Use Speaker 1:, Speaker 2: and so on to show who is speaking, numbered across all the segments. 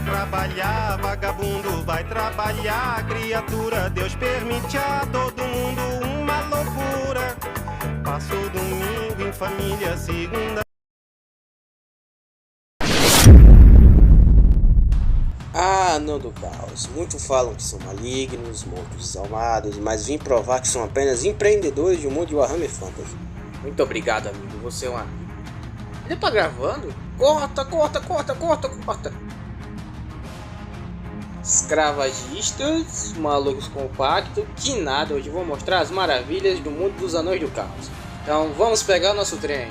Speaker 1: trabalhar, vagabundo vai trabalhar. Criatura, Deus permite a todo mundo uma loucura. Passo domingo em família, segunda.
Speaker 2: Anão do Caos. Muitos falam que são malignos, mortos desalmados, mas vim provar que são apenas empreendedores de um mundo de Warhammer Fantasy.
Speaker 3: Muito obrigado, amigo. Você é um amigo. Ele tá gravando? Corta. Escravagistas, malucos compactos, que nada. Hoje vou mostrar as maravilhas do mundo dos Anões do Caos. Então vamos pegar nosso trem.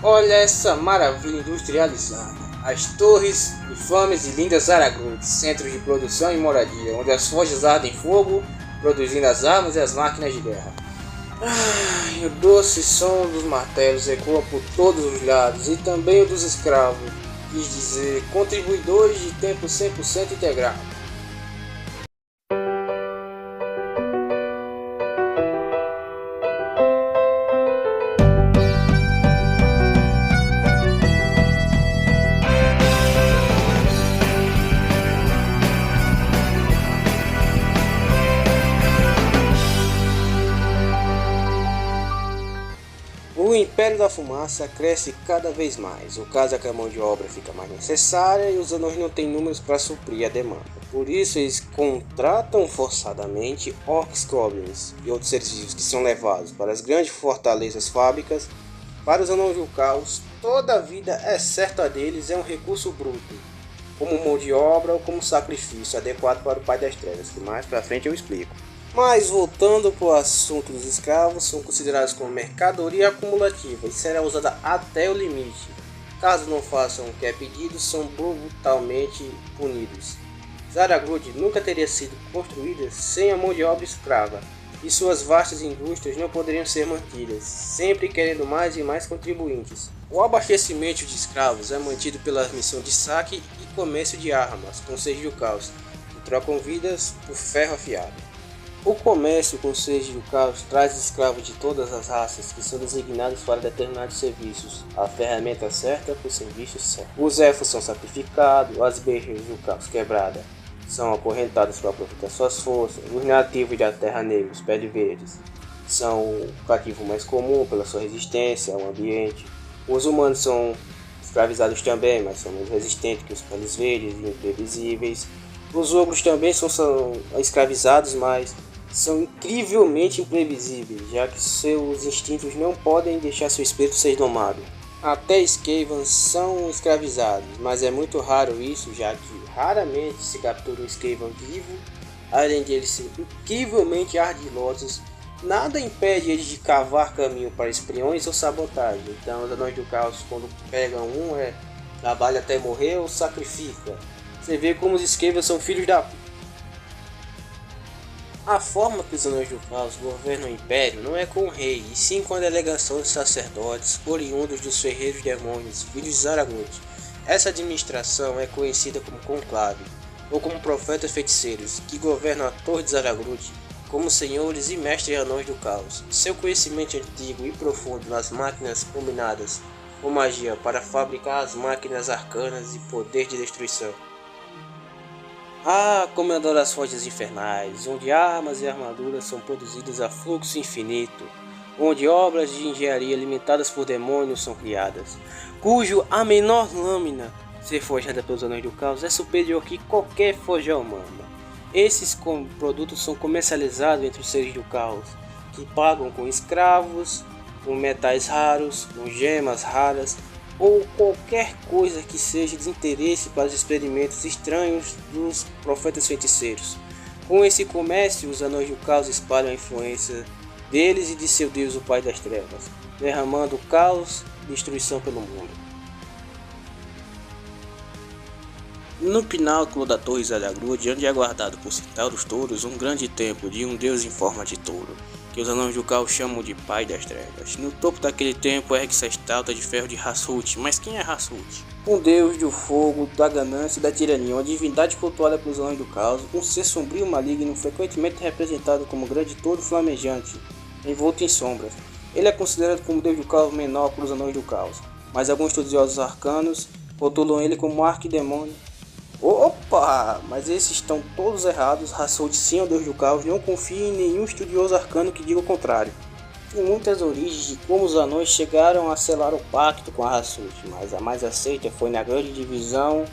Speaker 3: Olha essa maravilha industrializada. As torres infames e lindas Zaragrud, centros de produção e moradia, onde as forjas ardem fogo, produzindo as armas e as máquinas de guerra. E o doce som dos martelos ecoa por todos os lados, e também o dos escravos, quis dizer, contribuidores de tempo 100% integral.
Speaker 2: O Império da Fumaça cresce cada vez mais. O caso é que a mão de obra fica mais necessária e os anões não têm números para suprir a demanda. Por isso eles contratam forçadamente orcs, goblins e outros seres vivos que são levados para as grandes fortalezas fábricas. Para os anões do caos, toda a vida, exceto a deles, é um recurso bruto, como mão de obra ou como sacrifício adequado para o Pai das Trevas, que mais para frente eu explico. Mas voltando para o assunto dos escravos, são considerados como mercadoria acumulativa e será usada até o limite. Caso não façam o que é pedido, são brutalmente punidos. Zaragrud nunca teria sido construída sem a mão de obra escrava, e suas vastas indústrias não poderiam ser mantidas, sempre querendo mais e mais contribuintes. O abastecimento de escravos é mantido pela missão de saque e comércio de armas, com os Seres do Caos, que trocam vidas por ferro afiado. O comércio com os Seres do Caos traz escravos de todas as raças que são designados para determinados serviços, a ferramenta certa para o serviço certo. Os elfos são sacrificados, as bestas do Caos quebrada são acorrentadas para aproveitar suas forças, os nativos da Terra Negra, os pele verdes, são o cativo mais comum pela sua resistência ao ambiente. Os humanos são escravizados também, mas são mais resistentes que os peles verdes e imprevisíveis. Os ogros também são escravizados, mas são incrivelmente imprevisíveis, já que seus instintos não podem deixar seu espírito ser domado. Até Skavens são escravizados, mas é muito raro isso, já que raramente se captura um Skaven vivo. Além de eles serem incrivelmente ardilosos, nada impede eles de cavar caminho para espiões ou sabotagem. Então os Anões do Caos, quando pegam um, trabalha até morrer ou sacrifica. Você vê como os Skavens são filhos da... A forma que os Anões do Caos governam o Império não é com o rei, e sim com a delegação de sacerdotes oriundos dos ferreiros demônios, filhos de Zaragrud. Essa administração é conhecida como conclave, ou como profetas feiticeiros, que governam a Torre de Zaragrud como senhores e mestres anões do caos. Seu conhecimento antigo e profundo nas máquinas combinadas com magia para fabricar as máquinas arcanas e poder de destruição. Como eu adoro as forjas infernais, onde armas e armaduras são produzidas a fluxo infinito, onde obras de engenharia limitadas por demônios são criadas, cujo a menor lâmina ser forjada pelos Anões do Caos é superior que qualquer forja humana. Esses produtos são comercializados entre os Seres do Caos, que pagam com escravos, com metais raros, com gemas raras, ou qualquer coisa que seja de interesse para os experimentos estranhos dos profetas feiticeiros. Com esse comércio, os Anões do Caos espalham a influência deles e de seu Deus, o Pai das Trevas, derramando caos e destruição pelo mundo. No pináculo da Torre Zaragrud, onde é guardado por Centauros Touros um grande templo de um deus em forma de touro, que os Anões do Caos chamam de Pai das Trevas. No topo daquele templo ergue-se a estátua de ferro de Hasut. Mas quem é Hasut? Um deus do fogo, da ganância e da tirania, uma divindade cultuada pelos Anões do Caos, um ser sombrio maligno, frequentemente representado como grande touro flamejante, envolto em sombras. Ele é considerado como o deus do caos menor pelos Anões do Caos, mas alguns estudiosos arcanos rotulam ele como arquidemônio Opa! Mas esses estão todos errados. Hasselt sim é o Deus do Caos. Não confie em nenhum estudioso arcano que diga o contrário. Tem muitas origens de como os anões chegaram a selar o pacto com a Hasselt, mas a mais aceita foi na grande divisão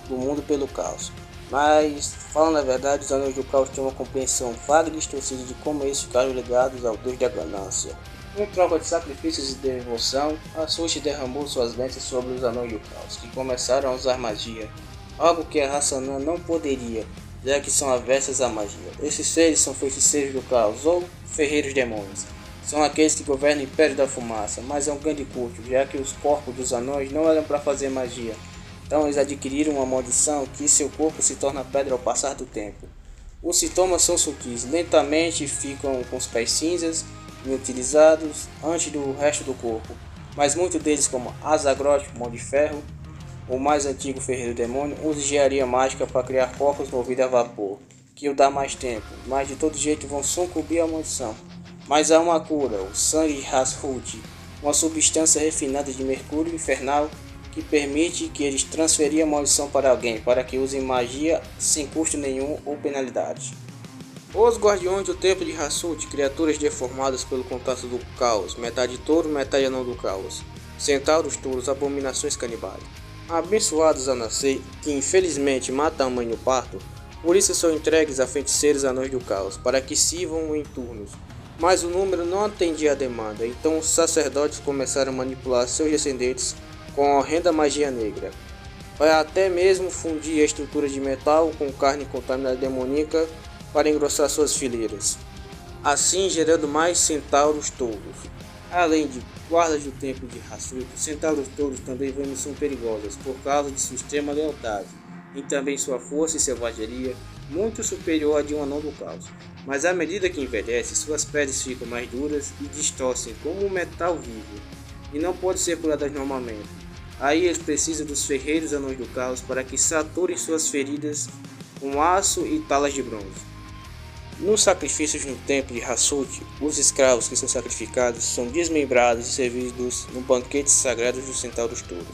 Speaker 2: do mundo pelo caos. Mas, falando a verdade, os anões do caos têm uma compreensão vaga e distorcida de como eles ficaram ligados ao Deus da ganância. Em troca de sacrifícios e devoção, Hasselt derramou suas bênçãos sobre os anões do caos, que começaram a usar magia, algo que a raça anã não poderia, já que são avessas à magia. Esses seres são feiticeiros do caos ou ferreiros demônios. São aqueles que governam o Império da Fumaça, mas é um grande culto, já que os corpos dos anões não eram para fazer magia. Então eles adquiriram uma maldição que seu corpo se torna pedra ao passar do tempo. Os sintomas são sutis, lentamente ficam com os pés cinzas, inutilizados antes do resto do corpo, mas muitos deles, como Azagroth, Mão de Ferro, o mais antigo ferreiro demônio, usa engenharia mágica para criar corpos movidos a vapor, que o dá mais tempo, mas de todo jeito vão sucumbir à maldição. Mas há uma cura, o sangue de Hasselt, uma substância refinada de mercúrio infernal que permite que eles transferir a maldição para alguém, para que usem magia sem custo nenhum ou penalidade. Os Guardiões do Templo de Hasselt, criaturas deformadas pelo contato do caos, metade touro, metade anão do caos, centauros touros, abominações canibais. Abençoados a nascer, que infelizmente matam a mãe no parto, por isso são entregues a feiticeiros anões do caos, para que sirvam em turnos. Mas o número não atendia à demanda, então os sacerdotes começaram a manipular seus descendentes com a horrenda magia negra, para até mesmo fundir a estrutura de metal com carne contaminada demoníaca para engrossar suas fileiras, assim gerando mais centauros touros. Além de guardas do templo de Hasselt, os centauros touros também são perigosas por causa de sua extrema lealdade e também sua força e selvageria muito superior à de um anão do caos. Mas à medida que envelhece, suas peles ficam mais duras e distorcem como um metal vivo, e não podem ser curadas normalmente. Aí eles precisam dos ferreiros anões do caos para que saturem suas feridas com aço e talas de bronze. Nos sacrifícios no templo de Hasselt, os escravos que são sacrificados são desmembrados e servidos no banquete sagrado dos centauros touros.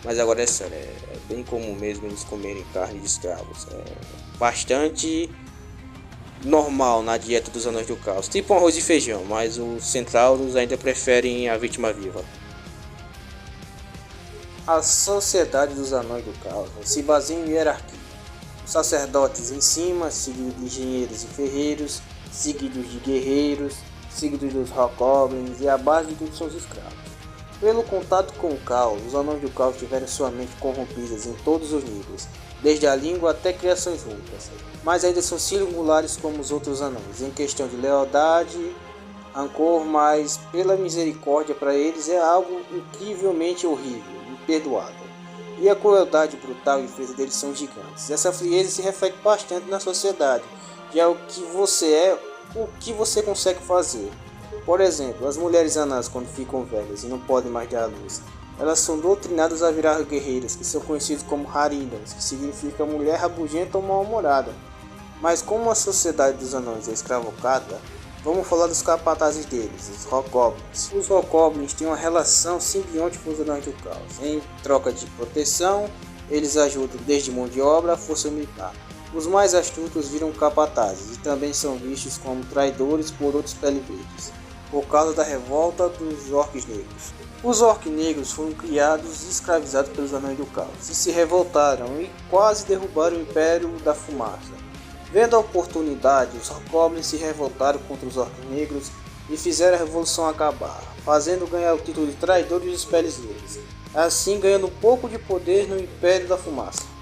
Speaker 2: Mas agora é sério, é bem comum mesmo eles comerem carne de escravos. É bastante normal na dieta dos anões do caos, tipo um arroz e feijão, mas os centauros ainda preferem a vítima viva. A sociedade dos anões do caos se baseia em hierarquia. Os sacerdotes em cima, seguidos de engenheiros e ferreiros, seguidos de guerreiros, seguidos dos hobgoblins, e a base de tudo são os escravos. Pelo contato com o caos, os anões do caos tiveram sua mente corrompidas em todos os níveis, desde a língua até criações únicas, mas ainda são singulares como os outros anões, em questão de lealdade, rancor, mas pela misericórdia para eles é algo incrivelmente horrível, imperdoável. E a crueldade brutal e frieza deles são gigantes. Essa frieza se reflete bastante na sociedade, já o que você é, o que você consegue fazer. Por exemplo, as mulheres anãs, quando ficam velhas e não podem mais dar à luz, elas são doutrinadas a virar guerreiras, que são conhecidas como Haridans, que significa mulher rabugenta ou mal-humorada. Mas como a sociedade dos anões é escravocrata, vamos falar dos capatazes deles, os hobgoblins. Os hobgoblins têm uma relação simbiótica com os anões do caos. Em troca de proteção, eles ajudam desde mão de obra a força militar. Os mais astutos viram capatazes e também são vistos como traidores por outros pele verdes, por causa da revolta dos orcs negros. Os orcs negros foram criados e escravizados pelos anões do caos e se revoltaram e quase derrubaram o Império da Fumaça. Vendo a oportunidade, os hobgoblins se revoltaram contra os orcs negros e fizeram a revolução acabar, fazendo ganhar o título de traidores dos peles verdes, assim ganhando um pouco de poder no Império da Fumaça.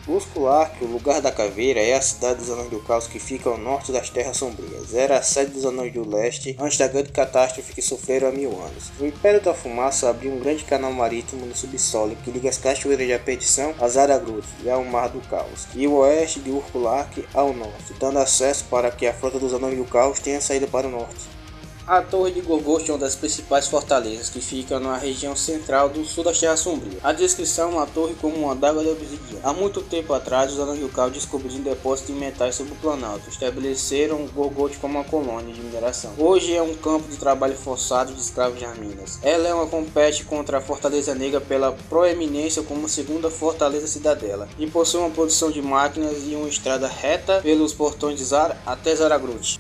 Speaker 2: Urkulark, o lugar da caveira, é a cidade dos Anões do Caos que fica ao norte das Terras Sombrias. Era a sede dos Anões do Leste antes da grande catástrofe que sofreram há 1000 anos. O Império da Fumaça abriu um grande canal marítimo no subsolo que liga as Cachoeiras da Perdição a Zaragrud e ao Mar do Caos, e o oeste de Urkulark ao norte, dando acesso para que a frota dos Anões do Caos tenha saído para o norte. A Torre de Gorgost é uma das principais fortalezas que fica na região central do sul da Terra Sombria. A descrição é uma torre como uma adaga de obsidiana. Há muito tempo atrás, os anões do caos descobriram depósitos de metais sobre o Planalto. Estabeleceram Gorgost como uma colônia de mineração. Hoje é um campo de trabalho forçado de escravos nas minas. Ela é uma compete contra a Fortaleza Negra pela proeminência como segunda fortaleza cidadela e possui uma produção de máquinas e uma estrada reta pelos portões de Zara até Zaragrut.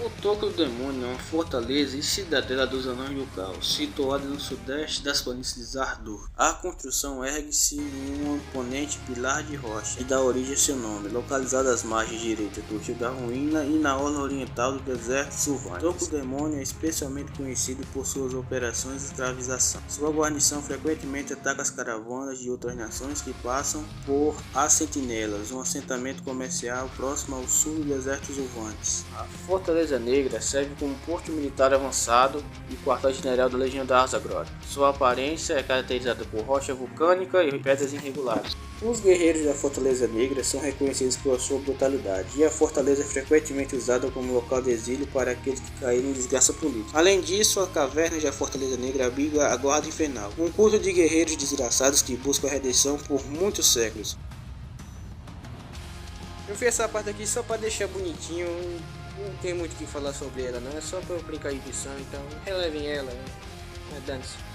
Speaker 2: O Toco do Demônio é uma fortaleza e cidadela dos Anões do Caos, situada no sudeste das planícies de Zardur. A construção ergue-se em um imponente pilar de rocha que dá origem a seu nome, localizada às margens direitas do Rio da Ruína e na orla oriental do deserto Sulvante. O Toco do Demônio é especialmente conhecido por suas operações de escravização. Sua guarnição frequentemente ataca as caravanas de outras nações que passam por As Sentinelas, um assentamento comercial próximo ao sul do deserto Sulvantes. A Fortaleza Negra serve como porto militar avançado e quartel-general da Legião da Arzagroth. Sua aparência é caracterizada por rocha vulcânica e pedras irregulares. Os guerreiros da Fortaleza Negra são reconhecidos por sua brutalidade, e a fortaleza é frequentemente usada como local de exílio para aqueles que caíram em desgraça política. Além disso, a caverna da Fortaleza Negra abriga a Guarda Infernal, um culto de guerreiros desgraçados que buscam a redenção por muitos séculos. Eu fiz essa parte aqui só para deixar bonitinho. Não tem muito o que falar sobre ela, não. É só para eu aplicar a edição, então relevem ela. Dane-se.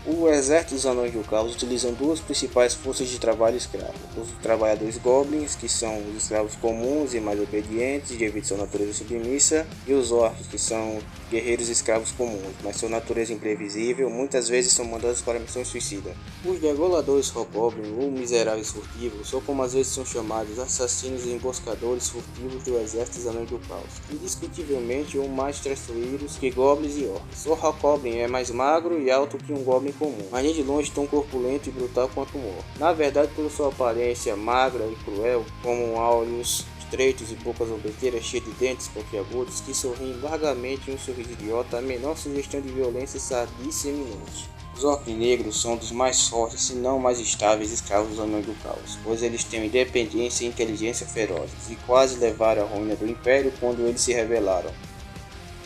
Speaker 2: O exército dos Anões do Caos utilizam duas principais forças de trabalho escravo: os trabalhadores goblins, que são os escravos comuns e mais obedientes, devido à sua natureza submissa, e os orcs, que são guerreiros escravos comuns, mas sua natureza imprevisível, muitas vezes são mandados para missões suicidas. Os degoladores hobgoblin, ou miseráveis furtivos, ou como às vezes são chamados, assassinos e emboscadores furtivos do exército dos Anões do Caos, indiscutivelmente ou mais traiçoeiros que goblins e orcs. O hobgoblin é mais magro e alto que um goblin comum, mas nem de longe tão corpulento e brutal quanto um orc. Na verdade, por sua aparência magra e cruel, como olhos estreitos e boca zombeteira cheia de dentes pontiagudos que sorriem largamente em um sorriso idiota, a menor sugestão de violência, sadice e eminente. Os orcs negros são dos mais fortes, se não mais estáveis escravos dos Anões do Caos, pois eles têm independência e inteligência ferozes, e quase levaram à ruína do Império quando eles se rebelaram.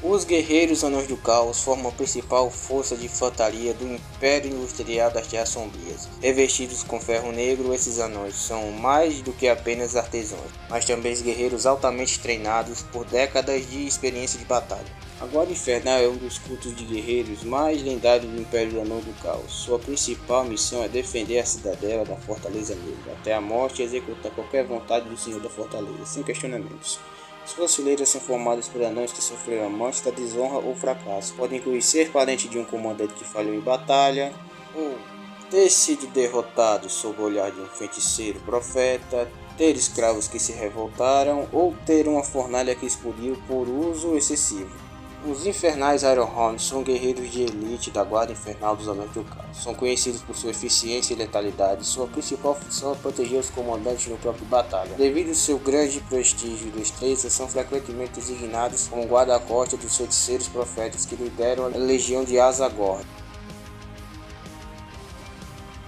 Speaker 2: Os guerreiros Anões do Caos formam a principal força de infantaria do Império Industrial das Terras Sombrias. Revestidos com ferro negro, esses anões são mais do que apenas artesãos, mas também guerreiros altamente treinados por décadas de experiência de batalha. A Guarda Infernal é um dos cultos de guerreiros mais lendários do Império Anões do Caos. Sua principal missão é defender a cidadela da Fortaleza Negra até a morte e executar qualquer vontade do Senhor da Fortaleza, sem questionamentos. Suas fileiras são formadas por anões que sofreram a morte da desonra ou fracasso. Podem incluir ser parente de um comandante que falhou em batalha, ou ter sido derrotado sob o olhar de um feiticeiro profeta, ter escravos que se revoltaram, ou ter uma fornalha que explodiu por uso excessivo. Os Infernais Ironhorn são guerreiros de elite da Guarda Infernal dos Anões do Caos. São conhecidos por sua eficiência e letalidade. Sua principal função é proteger os comandantes no campo de batalha. Devido ao seu grande prestígio e destreza, são frequentemente designados como guarda-costas dos feiticeiros profetas que lideram a Legião de Arzagroth.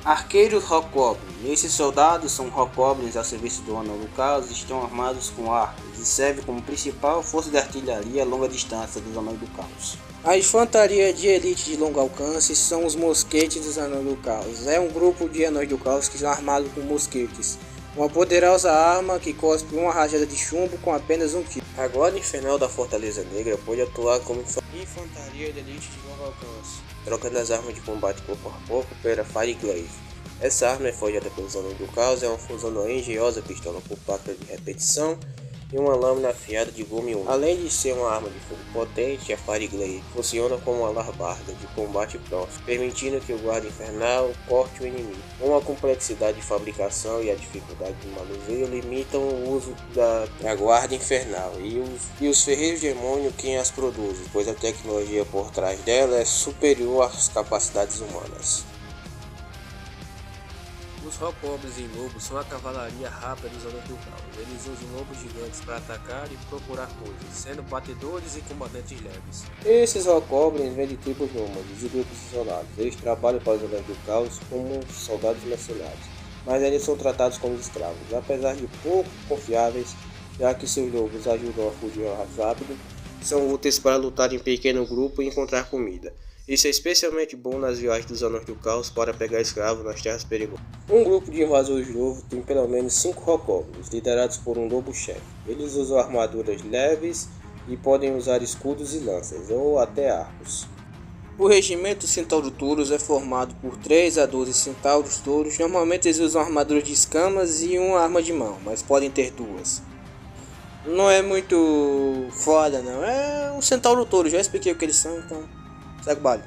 Speaker 2: Arqueiros Hobgoblin. Esses soldados são Hobgoblins ao serviço do Anão do Caos e estão armados com arcos e servem como principal força de artilharia a longa distância dos Anões do Caos. A infantaria de elite de longo alcance são os mosquetes dos Anões do Caos. É um grupo de Anões do Caos que são armados com mosquetes, uma poderosa arma que cospe uma rajada de chumbo com apenas um tiro. A Guarda Infernal da Fortaleza Negra pode atuar como infantaria de elite de longo alcance, trocando as armas de combate corpo a corpo pela Fireglaive. Essa arma é forjada pelos Anões do Caos, é uma fusão da engenhosa pistola por placa de repetição e uma lâmina afiada de gume único. Além de ser uma arma de fogo potente, a Fireglaive funciona como uma alabarda de combate próximo, permitindo que o Guarda Infernal corte o inimigo. Uma complexidade de fabricação e a dificuldade de manuseio limitam o uso da Guarda Infernal e os ferreiros de demônio quem as produzem, pois a tecnologia por trás dela é superior às capacidades humanas. Os Hobgoblins e lobos são a cavalaria rápida dos Anões do Caos. Eles usam lobos gigantes para atacar e procurar coisas, sendo batedores e combatentes leves. Esses Hobgoblins vêm de tribos nômades e grupos isolados. Eles trabalham para os Anões do Caos como soldados mercenários, mas eles são tratados como escravos. Apesar de pouco confiáveis, já que seus lobos ajudam a fugir mais rápido, são úteis para lutar em pequeno grupo e encontrar comida. Isso é especialmente bom nas viagens dos Anões do Caos para pegar escravos nas terras perigosas. Um grupo de invasores novo tem pelo menos 5 hobgoblins, liderados por um lobo-chefe. Eles usam armaduras leves e podem usar escudos e lanças, ou até arcos. O regimento Centauro Touros é formado por 3 a 12 centauros touros. Normalmente eles usam armaduras de escamas e uma arma de mão, mas podem ter 2. Não é muito foda não, é um centauro touro, já expliquei o que eles são, então segue o baile.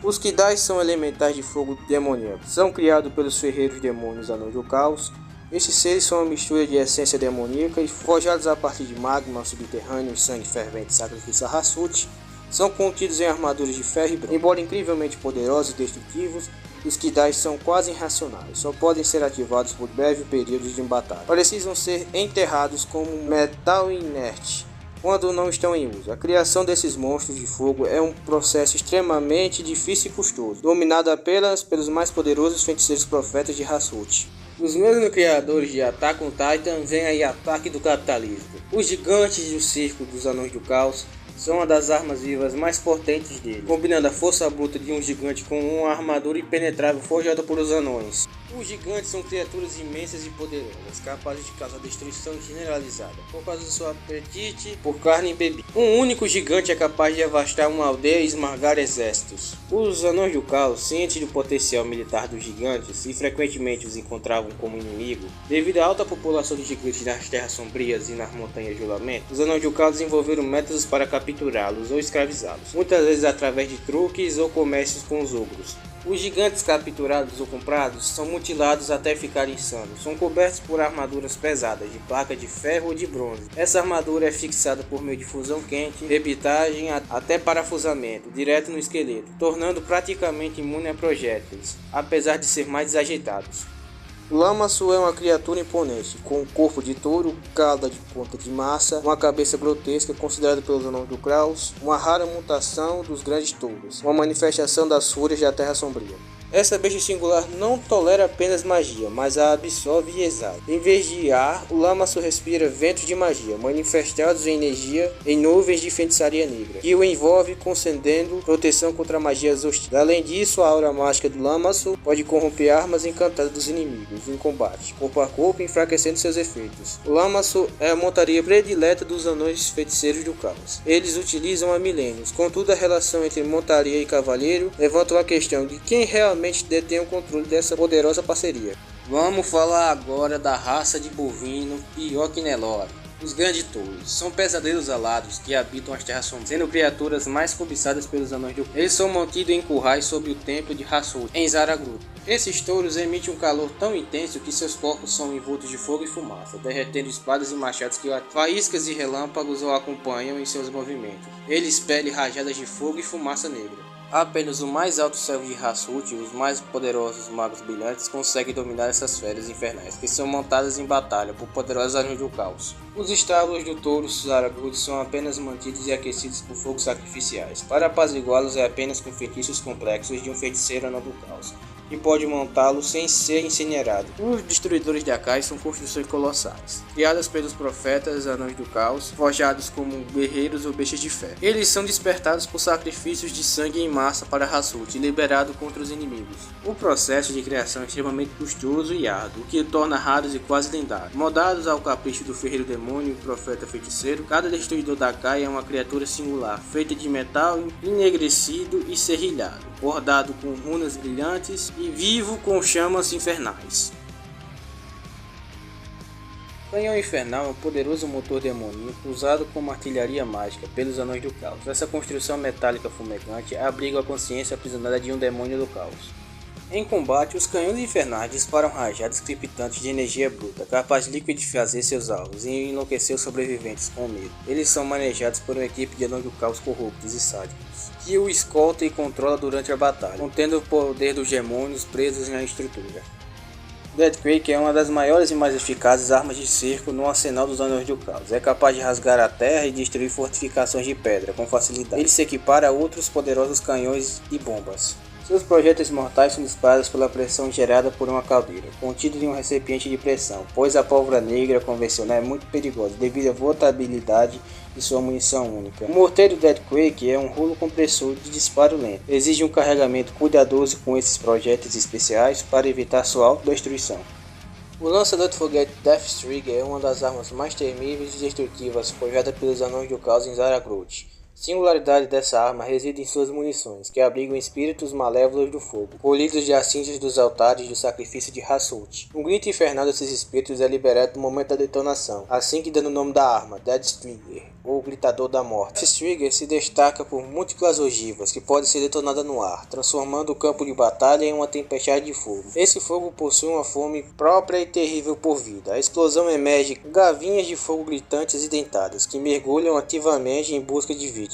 Speaker 2: Os Kidais são elementais de fogo demoníaco, são criados pelos ferreiros demônios Anões do Caos. Estes seres são uma mistura de essência demoníaca e forjados a partir de magma subterrâneo e sangue fervente sacrifício a Hasut. São contidos em armaduras de ferro e bronze. Embora incrivelmente poderosos e destrutivos, os Kidais são quase irracionais, só podem ser ativados por breve períodos de batalha. Precisam ser enterrados como metal inerte quando não estão em uso. A criação desses monstros de fogo é um processo extremamente difícil e custoso, dominado apenas pelos mais poderosos feiticeiros profetas de Hasut. Os mesmos criadores de Attack on Titan vêm aí Ataque do Capitalismo. Os gigantes do circo dos Anões do Caos são uma das armas vivas mais potentes dele, combinando a força bruta de um gigante com uma armadura impenetrável forjada por os anões. Os gigantes são criaturas imensas e poderosas, capazes de causar destruição generalizada, por causa do seu apetite por carne e bebida. Um único gigante é capaz de devastar uma aldeia e esmagar exércitos. Os Anões do Caos, cientes do potencial militar dos gigantes e frequentemente os encontravam como inimigo, devido à alta população de gigantes nas Terras Sombrias e nas Montanhas de Juramento, os Anões do Caos desenvolveram métodos para capturá-los ou escravizá-los, muitas vezes através de truques ou comércios com os ogros. Os gigantes capturados ou comprados são mutilados até ficarem insanos. São cobertos por armaduras pesadas de placa de ferro ou de bronze. Essa armadura é fixada por meio de fusão quente, rebitagem até parafusamento direto no esqueleto, tornando praticamente imune a projéteis, apesar de ser mais desajeitados. O Lamassu é uma criatura imponente, com um corpo de touro, cauda de ponta de massa, uma cabeça grotesca considerada pelos Anões do Caos, uma rara mutação dos grandes touros, uma manifestação das fúrias da Terra Sombria. Essa besta singular não tolera apenas magia, mas a absorve e exala. Em vez de ar, o Lamassu respira ventos de magia, manifestados em energia em nuvens de feitiçaria negra, que o envolve concedendo proteção contra magias hostis. Além disso, a aura mágica do Lamassu pode corromper armas encantadas dos inimigos em combate, corpo a corpo, enfraquecendo seus efeitos. O Lamassu é a montaria predileta dos anões feiticeiros do caos. Eles utilizam há milênios, contudo a relação entre montaria e cavaleiro levanta a questão de quem realmente detém o controle dessa poderosa parceria. Vamos falar agora da raça de bovino Pioquinelore. Os grandes touros são pesadelos alados que habitam as terras sombrias, sendo criaturas mais cobiçadas pelos anões do caos. Eles são mantidos em currais sob o templo de Hasut, em Zaragrud. Esses touros emitem um calor tão intenso que seus corpos são envoltos de fogo e fumaça, derretendo espadas e machados que faíscas e relâmpagos o acompanham em seus movimentos. Ele expele rajadas de fogo e fumaça negra. Apenas o mais alto servo de Hasut e os mais poderosos magos brilhantes conseguem dominar essas feras infernais, que são montadas em batalha por poderosos anões do caos. Os estábulos do touro Zaragrud são apenas mantidos e aquecidos por fogos sacrificiais. Para apaziguá-los é apenas com feitiços complexos de um feiticeiro anão do caos, que pode montá-lo sem ser incinerado. Os destruidores de Akai são construções colossais, criadas pelos profetas anões do caos, forjados como guerreiros ou bestas de fé. Eles são despertados por sacrifícios de sangue em massa para Hasut e liberados contra os inimigos. O processo de criação é extremamente custoso e árduo, o que o torna raros e quase lendários. Modados ao capricho do ferreiro demônio e profeta feiticeiro, cada destruidor da Akai é uma criatura singular, feita de metal enegrecido e serrilhado, bordado com runas brilhantes e vivo com chamas infernais. O canhão infernal é um poderoso motor demoníaco usado como artilharia mágica pelos anões do caos. Essa construção metálica fumegante abriga a consciência aprisionada de um demônio do caos. Em combate, os canhões infernais disparam rajadas criptantes de energia bruta, capaz de liquidificar seus alvos e enlouquecer os sobreviventes com medo. Eles são manejados por uma equipe de anões do caos corruptos e sádicos, que o escolta e controla durante a batalha, contendo o poder dos demônios presos na estrutura. Deathquake é uma das maiores e mais eficazes armas de cerco no arsenal dos anões do caos. É capaz de rasgar a terra e destruir fortificações de pedra com facilidade. Ele se equipara a outros poderosos canhões e bombas. Seus projéteis mortais são disparados pela pressão gerada por uma caldeira, contida em um recipiente de pressão, pois a pólvora negra convencional é muito perigosa devido à volatilidade de sua munição única. O morteiro Deathquake é um rolo compressor de disparo lento. Exige um carregamento cuidadoso com esses projéteis especiais para evitar sua autodestruição. O lançador de foguete Deathtrigger é uma das armas mais temíveis e destrutivas forjada pelos Anões do Caos em Zaragroth. Singularidade dessa arma reside em suas munições, que abrigam espíritos malévolos do fogo, colhidos das cinzas dos altares do sacrifício de Hasult. Um grito infernal desses espíritos é liberado no momento da detonação, assim que dando o nome da arma, Deathtrigger, ou Gritador da Morte. Deathtrigger se destaca por múltiplas ogivas, que podem ser detonadas no ar, transformando o campo de batalha em uma tempestade de fogo. Esse fogo possui uma fome própria e terrível por vida. A explosão emerge gavinhas de fogo gritantes e dentadas, que mergulham ativamente em busca de vítimas.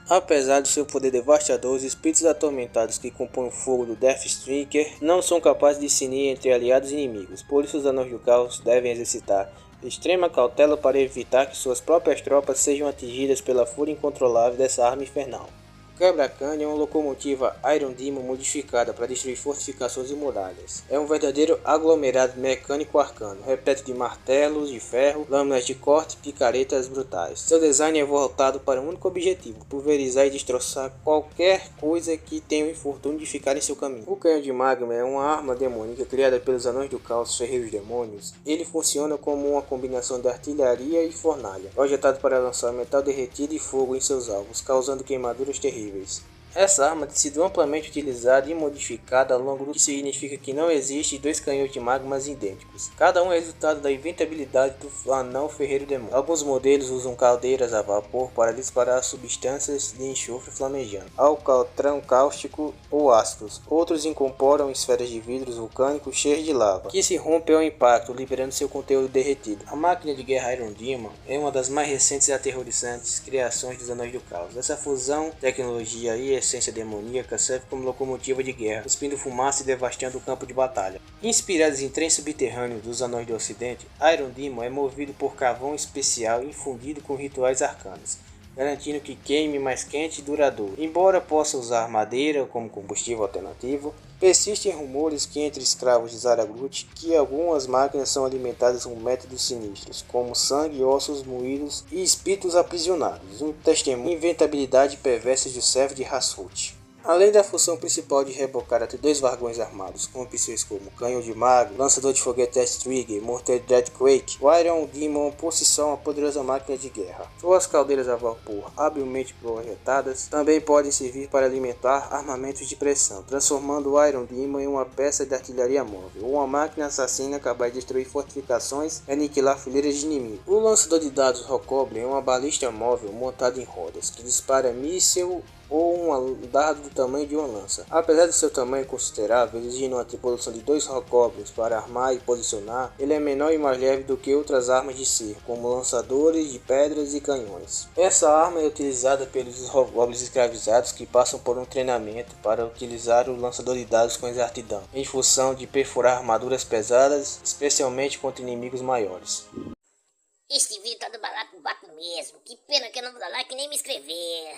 Speaker 2: Apesar de seu poder devastador, os espíritos atormentados que compõem o fogo do Deathtrigger não são capazes de discernir entre aliados e inimigos, por isso os Anões do Caos devem exercitar extrema cautela para evitar que suas próprias tropas sejam atingidas pela fúria incontrolável dessa arma infernal. O Quebra-Cane é uma locomotiva Iron Demon modificada para destruir fortificações e muralhas. É um verdadeiro aglomerado mecânico arcano, repleto de martelos de ferro, lâminas de corte e picaretas brutais. Seu design é voltado para um único objetivo, pulverizar e destroçar qualquer coisa que tenha o infortúnio de ficar em seu caminho. O Canhão de Magma é uma arma demoníaca criada pelos Anões do Caos Ferreiros Demônios. Ele funciona como uma combinação de artilharia e fornalha, projetado para lançar metal derretido e fogo em seus alvos, causando queimaduras terríveis. Essa arma tem sido amplamente utilizada e modificada ao longo do que significa que não existe dois canhões de magmas idênticos. Cada um é resultado da inventabilidade do anão ferreiro demônio. Alguns modelos usam caldeiras a vapor para disparar substâncias de enxofre flamejante, alcatrão cáustico ou ácidos. Outros incorporam esferas de vidros vulcânicos cheias de lava, que se rompem ao impacto, liberando seu conteúdo derretido. A máquina de guerra Iron Demon é uma das mais recentes e aterrorizantes criações dos Anões do Caos. Essa fusão, tecnologia e essência demoníaca serve como locomotiva de guerra, cuspindo fumaça e devastando o campo de batalha. Inspirados em trens subterrâneos dos Anões do Ocidente, Iron Demon é movido por carvão especial infundido com rituais arcanos, garantindo que queime mais quente e duradouro. Embora possa usar madeira como combustível alternativo, persistem rumores que entre escravos de Zaragroth que algumas máquinas são alimentadas com métodos sinistros, como sangue, ossos moídos e espíritos aprisionados, um testemunho de inventabilidade perversa do servo de Hasult. Além da função principal de rebocar até 2 vagões armados com opções como canhão de mago, lançador de foguete Deathtrigger e morteiro Deathquake, o Iron Demon por si só é uma poderosa máquina de guerra. Suas caldeiras a vapor, habilmente projetadas, também podem servir para alimentar armamentos de pressão, transformando o Iron Demon em uma peça de artilharia móvel, uma máquina assassina capaz de destruir fortificações e aniquilar fileiras de inimigos. O lançador de dados Hobgoblin é uma balista móvel montada em rodas, que dispara míssil ou um dardo do tamanho de uma lança. Apesar de seu tamanho considerável, exigindo uma tripulação de 2 Hobgoblins para armar e posicionar, ele é menor e mais leve do que outras armas de cerco, como lançadores de pedras e canhões. Essa arma é utilizada pelos Hobgoblins escravizados que passam por um treinamento para utilizar o lançador de dados com exatidão, em função de perfurar armaduras pesadas, especialmente contra inimigos maiores.
Speaker 4: Este vídeo tá do barato mesmo. Que pena que eu não vou dar like nem me inscrever.